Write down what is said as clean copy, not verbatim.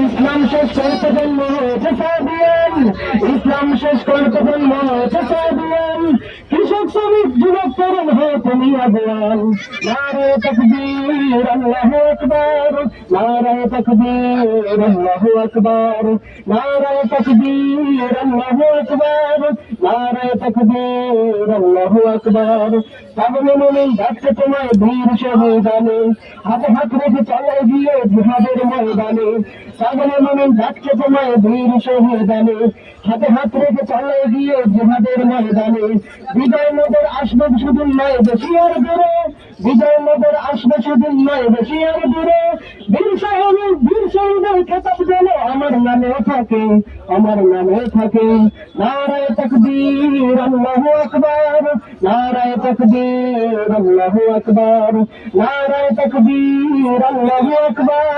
ইসলাম শেষ করতে জন্ম হয়েছে সাদিয়ান, ইসলাম শেষ করতে জন্ম হয়েছে সাদিয়ান, কৃষক শ্রমিক যুবক তরুণ হয়েছে নিয়াজওয়ান। নারায়ে তাকবীর আল্লাহু আকবার, নারায়ে তাকবীর আল্লাহু আকবার, নারায়ে তাকবীর আল্লাহু আকবার, নারায়ে তাকবীর আল্লাহু আকবার। পাগল মুমিন ডাকছে তোমায় বীর শহীদানে, হাতে হাত রেখে চালায় গিয়ে জিহাদের ময়দানে। পাগল মুমিন ডাকছে তোমায় বীর শহীদানে, হাতে হাত রেখে চালায় গিয়ে জিহাদের ময়দানে। বিজয় মোদের আসবে শুধু নয় বেশি আর দূরে, বিজয় মোদের আসবে শুধু নয় বেশি আর দূরে। বীর শহীদের খেতাব যেন আমার নামে থাকে, আমার নামে থাকে। নারায়ে তাকবীর আল্লাহু আকবার, নারায়ে তাকবীর আল্লাহু আকবার, নারায়ে তাকবীর আল্লাহু আকবার।